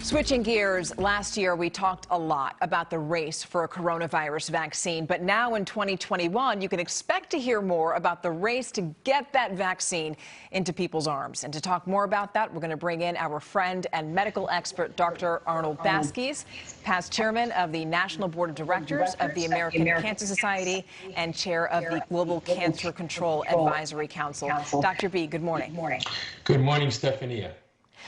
Switching gears, last year we talked a lot about the race for a coronavirus vaccine, but now in 2021 you can expect to hear more about the race to get that vaccine into people's arms. And to talk more about that, we're going to bring in our friend and medical expert, Dr. Arnold Baskies, past chairman of the National Board of Directors of the American Cancer Society and chair of the Global Cancer Control Advisory Council. Dr. B, good morning. Good morning, Stephanie.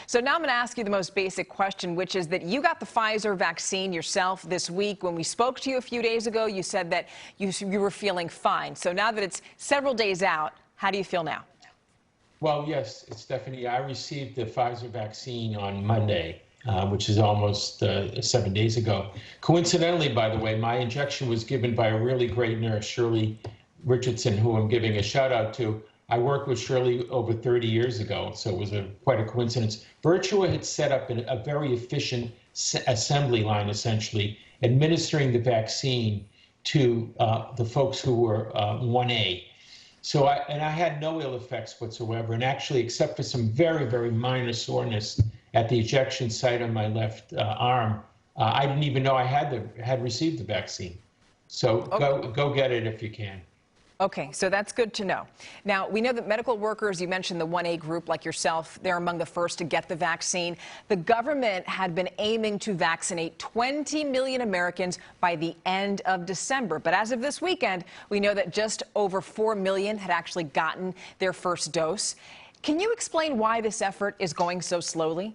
So now I'm going to ask you the most basic question, which is that you got the Pfizer vaccine yourself this week. When we spoke to you a few days ago, you said that you were feeling fine. So now that it's several days out, how do you feel now? Well, yes, Stephanie, I received the Pfizer vaccine on Monday, which is almost 7 days ago. Coincidentally, by the way, my injection was given by a really great nurse, Shirley Richardson, who I'm giving a shout out to. I worked with Shirley over 30 years ago, so it was quite a coincidence. Virtua had set up a very efficient assembly line, essentially, administering the vaccine to the folks who were 1A. So I had no ill effects whatsoever, and actually, except for some very, very minor soreness at the ejection site on my left arm, I didn't even know I had received the vaccine. So okay. Go get it if you can. Okay, so that's good to know. Now, we know that medical workers, you mentioned the 1A group like yourself, they're among the first to get the vaccine. The government had been aiming to vaccinate 20 million Americans by the end of December. But as of this weekend, we know that just over 4 million had actually gotten their first dose. Can you explain why this effort is going so slowly?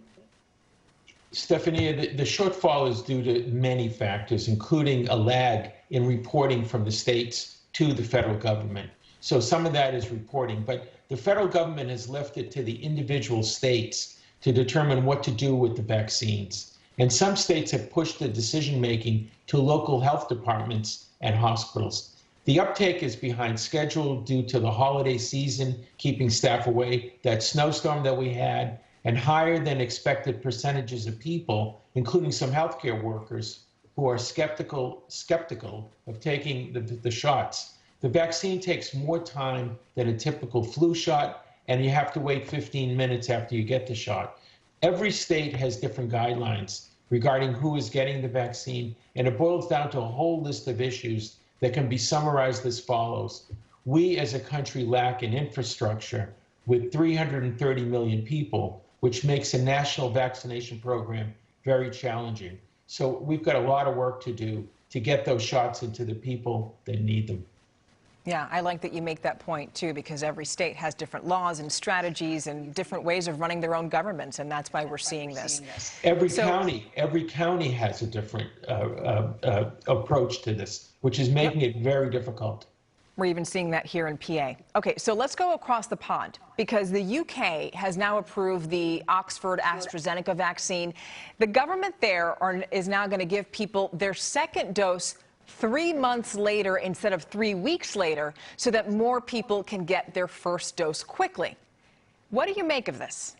Stephanie, the shortfall is due to many factors, including a lag in reporting from the states to the federal government. So some of that is reporting, but the federal government has left it to the individual states to determine what to do with the vaccines. And some states have pushed the decision-making to local health departments and hospitals. The uptake is behind schedule due to the holiday season, keeping staff away, that snowstorm that we had, and higher than expected percentages of people, including some healthcare workers, who are skeptical of taking the shots. The vaccine takes more time than a typical flu shot, and you have to wait 15 minutes after you get the shot. Every state has different guidelines regarding who is getting the vaccine, and it boils down to a whole list of issues that can be summarized as follows. We as a country lack an infrastructure with 330 million people, which makes a national vaccination program very challenging. So we've got a lot of work to do to get those shots into the people that need them. Yeah, I like that you make that point, too, because every state has different laws and strategies and different ways of running their own governments, and that's why we're seeing this. Every county has a different approach to this, which is making it very difficult. We're even seeing that here in PA. Okay, so let's go across the pond, because the UK has now approved the Oxford AstraZeneca vaccine. The government there is now going to give people their second dose 3 months later instead of 3 weeks later, so that more people can get their first dose quickly. What do you make of this?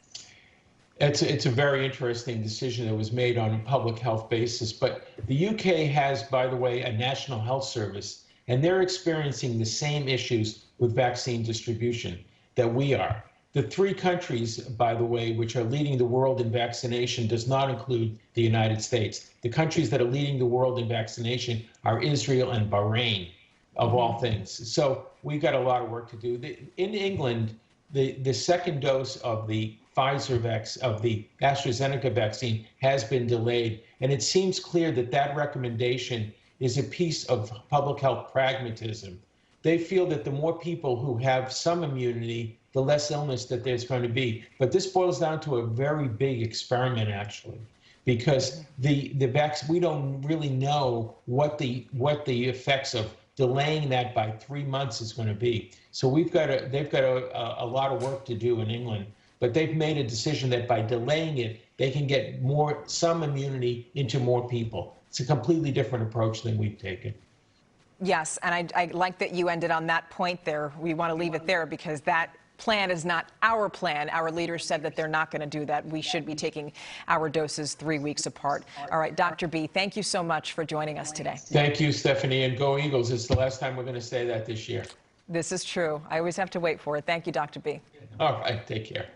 It's a very interesting decision that was made on a public health basis, but the UK has, by the way, a National Health Service, and they're experiencing the same issues with vaccine distribution that we are. The 3 countries, by the way, which are leading the world in vaccination does not include the United States. The countries that are leading the world in vaccination are Israel and Bahrain, of all things. So we've got a lot of work to do. In England, the second dose of the of the AstraZeneca vaccine has been delayed, and it seems clear that that recommendation is a piece of public health pragmatism. They feel that the more people who have some immunity, the less illness that there's going to be. But this boils down to a very big experiment, actually, because the we don't really know what the effects of delaying that by 3 months is going to be. So they've got a lot of work to do in England, but they've made a decision that by delaying it, they can get some immunity into more people. It's a completely different approach than we've taken. Yes, and I like that you ended on that point there. We want to leave it there because that plan is not our plan. Our leaders said that they're not going to do that. We should be taking our doses 3 weeks apart. All right, Dr. B, thank you so much for joining us today. Thank you, Stephanie, and go Eagles. It's the last time we're going to say that this year. This is true. I always have to wait for it. Thank you, Dr. B. All right, take care.